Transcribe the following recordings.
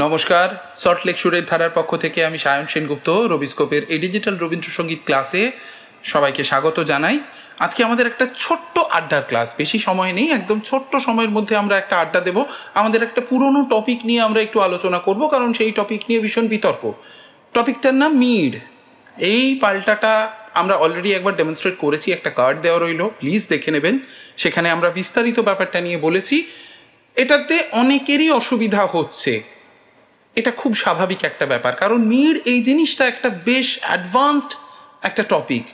নমস্কার, সল্টলেক সুরের ধারার পক্ষ থেকে আমি সায়ন সেনগুপ্ত রবিস্কোপের এই ডিজিটাল রবীন্দ্রসঙ্গীত ক্লাসে সবাইকে স্বাগত জানাই। আজকে আমাদের একটা ছোট্ট আড্ডার ক্লাস, বেশি সময় নেই, একদম ছোট্ট সময়ের মধ্যে আমরা একটা আড্ডা দেব। আমাদের একটা পুরনো টপিক নিয়ে আমরা একটু আলোচনা করব, কারণ সেই টপিক নিয়ে ভীষণ বিতর্ক। টপিকটার নাম মিড। এই পাল্টাটা আমরা অলরেডি একবার ডেমনস্ট্রেট করেছি, একটা কার্ড দেওয়া রইল, প্লিজ দেখে নেবেন। সেখানে আমরা বিস্তারিত ব্যাপারটা নিয়ে বলেছি। এটাতে অনেকেরই অসুবিধা হচ্ছে, এটা খুব স্বাভাবিক একটা ব্যাপার, কারণ মিড এই জিনিসটা একটা বেশ অ্যাডভান্সড একটা টপিক।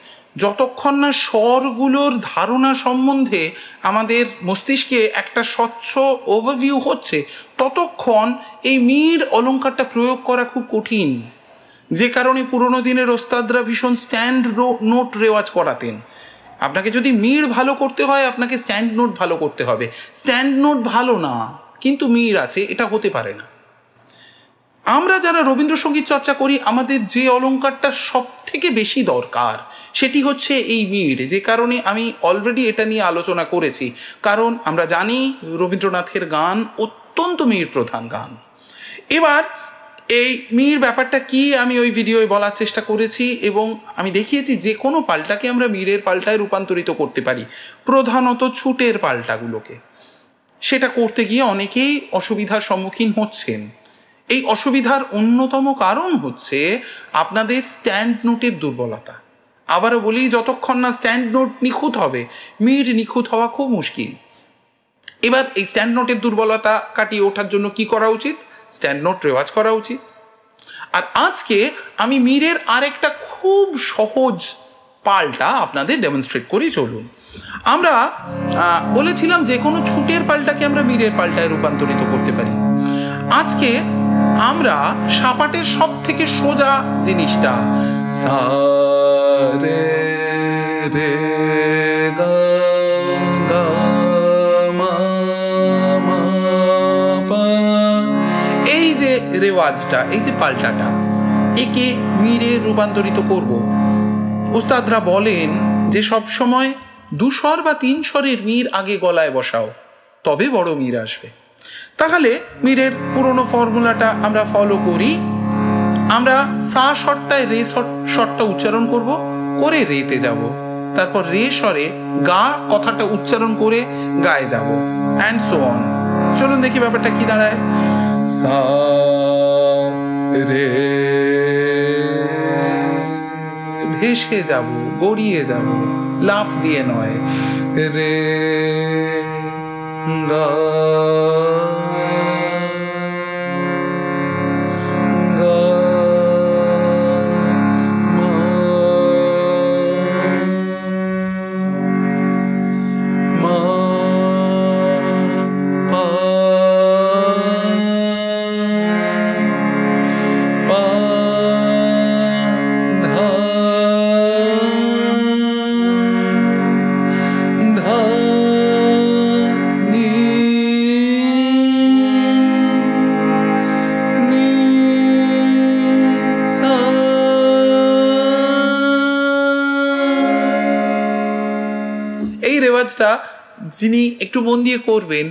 যতক্ষণ না স্বরগুলোর ধারণা সম্বন্ধে আমাদের মস্তিষ্কে একটা স্বচ্ছ ওভারভিউ হচ্ছে, ততক্ষণ এই মিড অলঙ্কারটা প্রয়োগ করা খুব কঠিন। যে কারণে পুরোনো দিনের ওস্তাদরা ভীষণ স্ট্যান্ড নোট রেওয়াজ করাতেন। আপনাকে যদি মিড ভালো করতে হয়, আপনাকে স্ট্যান্ড নোট ভালো করতে হবে। স্ট্যান্ড নোট ভালো না, কিন্তু মিড আছে, এটা হতে পারে না। আমরা যারা রবীন্দ্রসঙ্গীত চর্চা করি, আমাদের যে অলঙ্কারটা সব থেকে বেশি দরকার সেটি হচ্ছে এই মিড। যে কারণে আমি অলরেডি এটা নিয়ে আলোচনা করেছি, কারণ আমরা জানি রবীন্দ্রনাথের গান অত্যন্ত মিড প্রধান গান। এবার এই মিড ব্যাপারটা কি আমি ওই ভিডিওয় বলার চেষ্টা করেছি, এবং আমি দেখিয়েছি যে কোনো পাল্টাকে আমরা মিডের পাল্টায় রূপান্তরিত করতে পারি, প্রধানত ছুটের পাল্টাগুলোকে। সেটা করতে গিয়ে অনেকেই অসুবিধার সম্মুখীন হচ্ছেন। এই অসুবিধার অন্যতম কারণ হচ্ছে আপনাদের স্ট্যান্ড নোটের দুর্বলতা। আবারও বলি, যতক্ষণ না স্ট্যান্ড নোট নিখুঁত হবে, মিড নিখুঁত হওয়া খুব মুশকিল। এবার এই স্ট্যান্ড নোটের দুর্বলতা কাটিয়ে ওঠার জন্য কি করা উচিত? স্ট্যান্ড নোট রেওয়াজ করা উচিত। আর আজকে আমি মিডের আরেকটা খুব সহজ পাল্টা আপনাদের ডেমনস্ট্রেট করি, চলুন। আমরা বলেছিলাম যে কোনো ছুটের পাল্টাকে আমরা মিডের পাল্টায় রূপান্তরিত করতে পারি। আজকে আমরা সাপাটের সব থেকে সোজা জিনিসটা সা রে রে গা গা মা মা পা, এই যে রেওয়াজটা, এই যে পাল্টাটা, একে মিডে রূপান্তরিত করব। ওস্তাদরা বলেন যে সব সময় 2 স্বর বা 3 স্বরের মিড আগে গলায় বসাও, তবে বড় মিড আসবে। তাহলে মিডের পুরনো ফর্মুলাটা আমরা ফলো করি। আমরা সা স্বরটায় রে স্বরটা উচ্চারণ করব, করে রেতে যাব, তারপর রে স্বরে গা কথাটা উচ্চারণ করে গায়ে যাব, অ্যান্ড সো অন। চলুন দেখি ব্যাপারটা কি দাঁড়ায়। সা রে, ভেসে যাব, গড়িয়ে যাব, লাফ দিয়ে নয়, রে গা যিনি একটু মন দিয়ে করবেন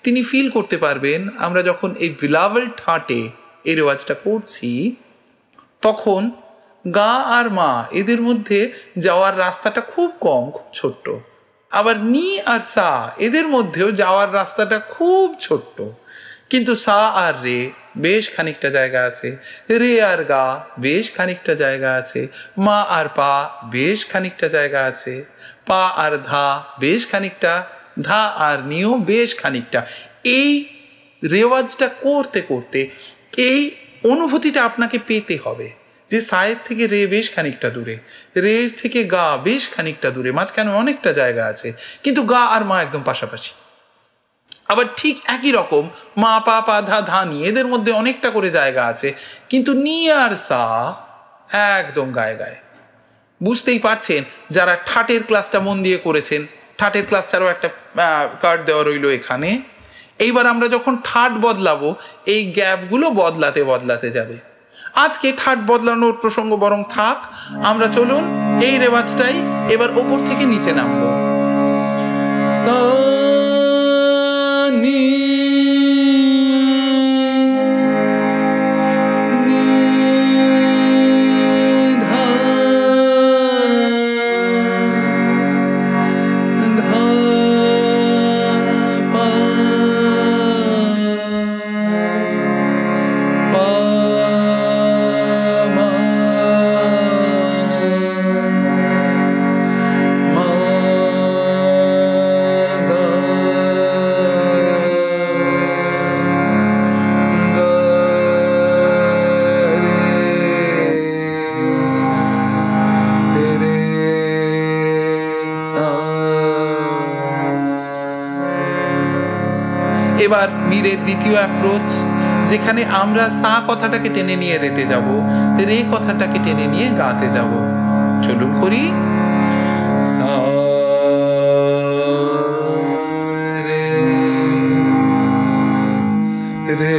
তিনি ফিল করতে পারবেন। আমরা যখন এই বিলাভেল ঠাটে এই রেওয়াজটা করছি, তখন গা আর মা এদের মধ্যে যাওয়ার রাস্তাটা খুব কম, খুব ছোট্ট। আবার নি আর সা এদের মধ্যেও যাওয়ার রাস্তাটা খুব ছোট্ট। কিন্তু সা আর রে বেশ খানিকটা জায়গা আছে, রে আর গা বেশ খানিকটা জায়গা আছে, মা আর পা বেশ খানিকটা জায়গা আছে, পা আর ধা বেশ খানিকটা, ধা আর নিও বেশ খানিকটা। এই রেওয়াজটা করতে করতে এই অনুভূতিটা আপনাকে পেতে হবে যে সায়ের থেকে রে বেশ খানিকটা দূরে, রে থেকে গা বেশ খানিকটা দূরে, মাঝখানে অনেকটা জায়গা আছে, কিন্তু গা আর মা একদম পাশাপাশি। আবার ঠিক একই রকম মা পা পা ধা ধা নি এদের মধ্যে অনেকটা করে জায়গা আছে, কিন্তু নি আর সা একদম গায়ে গায়ে। বুঝতেই পারছেন যারা ঠাটের ক্লাসটা মন দিয়ে করেছেন, ঠাটের ক্লাসটারও একটা কার্ড দেওয়া রইল এখানে। এইবার আমরা যখন ঠাট বদলাবো, এই গ্যাপগুলো বদলাতে বদলাতে যাবে। আজকে ঠাট বদলানোর প্রসঙ্গ বরং থাক, আমরা চলুন এই রেওয়াজটাই এবার ওপর থেকে নিচে নামবো। সা নি এবার মীরের দ্বিতীয় অ্যাপ্রোচ, যেখানে আমরা সা কথাটাকে টেনে নিয়ে রেতে যাব, রে কথাটাকে টেনে নিয়ে গাতে যাব। চলুন করি। সা রে রে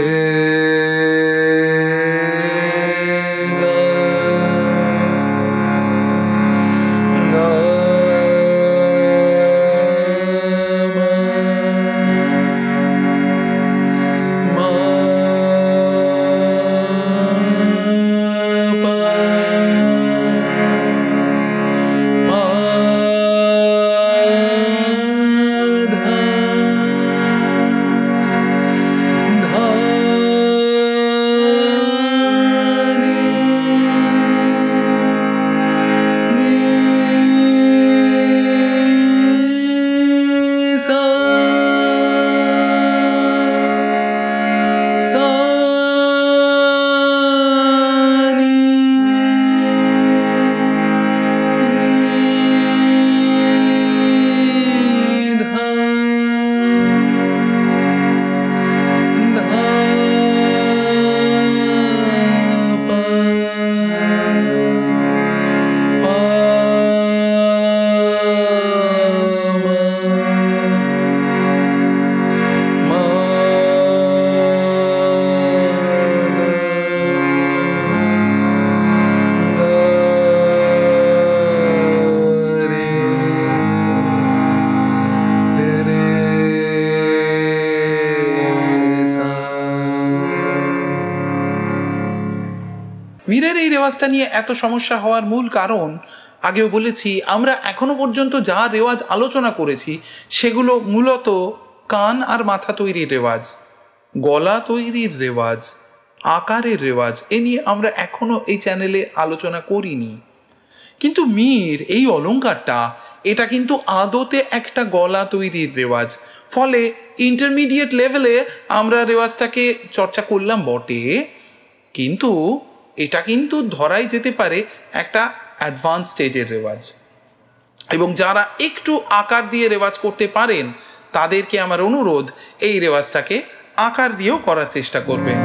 মীরের এই রেওয়াজটা নিয়ে এত সমস্যা হওয়ার মূল কারণ, আগেও বলেছি, আমরা এখনো পর্যন্ত যা রেওয়াজ আলোচনা করেছি সেগুলো মূলত কান আর মাথা তৈরির রেওয়াজ, গলা তৈরির রেওয়াজ, আকারের রেওয়াজ। এ নিয়ে আমরা এখনো এই চ্যানেলে আলোচনা করিনি। কিন্তু মীর এই অলঙ্কারটা, এটা কিন্তু আদতে একটা গলা তৈরির রেওয়াজ। ফলে ইন্টারমিডিয়েট লেভেলে আমরা রেওয়াজটাকে চর্চা করলাম বটে, কিন্তু এটা কিন্তু ধরাই যেতে পারে একটা অ্যাডভান্স স্টেজের রেওয়াজ। এবং যারা একটু আকার দিয়ে রেওয়াজ করতে পারেন তাদেরকে আমার অনুরোধ, এই রেওয়াজটাকে আকার দিয়েও করার চেষ্টা করবেন।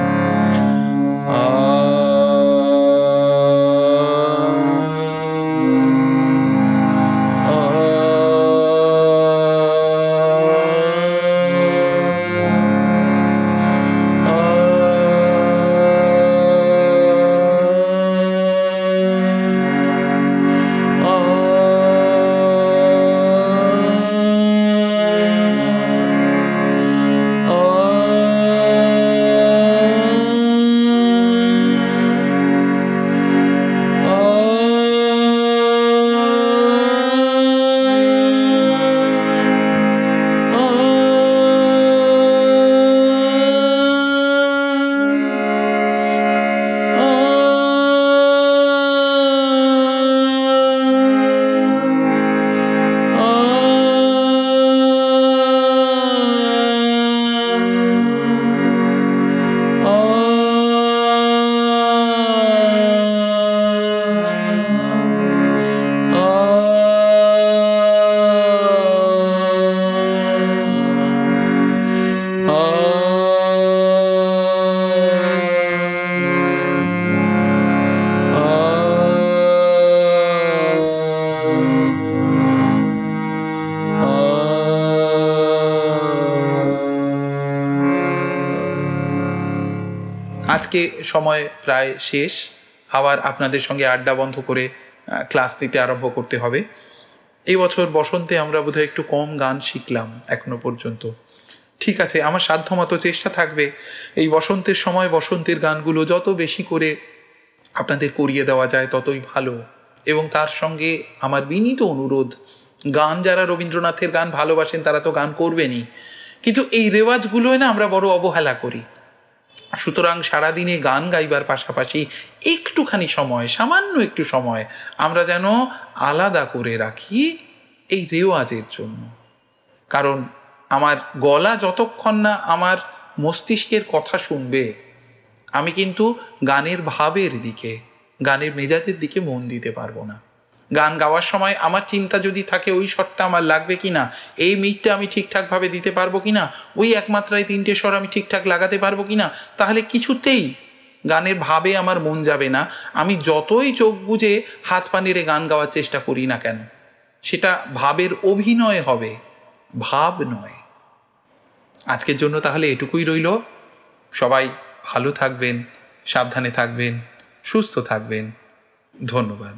আজকে সময় প্রায় শেষ, আবার আপনাদের সঙ্গে আড্ডা বন্ধ করে ক্লাস দিতে আরম্ভ করতে হবে। এই বছর বসন্তে আমরা বোধহয় একটু কম গান শিখলাম এখনো পর্যন্ত। ঠিক আছে, আমার সাধ্যমতো চেষ্টা থাকবে এই বসন্তের সময় বসন্তের গানগুলো যত বেশি করে আপনাদের করিয়ে দেওয়া যায় ততই ভালো। এবং তার সঙ্গে আমার বিনীত অনুরোধ, গান যারা রবীন্দ্রনাথের গান ভালোবাসেন তারা তো গান করবেনই, কিন্তু এই রেওয়াজগুলোয় না আমরা বড় অবহেলা করি। সুতরাং সারাদিনে গান গাইবার পাশাপাশি একটুখানি সময়, সামান্য একটু সময় আমরা যেন আলাদা করে রাখি এই রেওয়াজের জন্য। কারণ আমার গলা যতক্ষণ না আমার মস্তিষ্কের কথা শুনবে, আমি কিন্তু গানের ভাবের দিকে, গানের মেজাজের দিকে মন দিতে পারবো না। গান গাওয়ার সময় আমার চিন্তা যদি থাকে ওই স্বরটা আমার লাগবে কি না, এই মিটটা আমি ঠিকঠাকভাবে দিতে পারবো কি না, ওই একমাত্রায় 3টে স্বর আমি ঠিকঠাক লাগাতে পারবো কি না, তাহলে কিছুতেই গানের ভাবে আমার মন যাবে না। আমি যতই চোখ বুজে হাত পা নেড়ে গান গাওয়ার চেষ্টা করি না কেন, সেটা ভাবের অভিনয় হবে, ভাব নয়। আজকের জন্য তাহলে এটুকুই রইল। সবাই ভালো থাকবেন, সাবধানে থাকবেন, সুস্থ থাকবেন। ধন্যবাদ।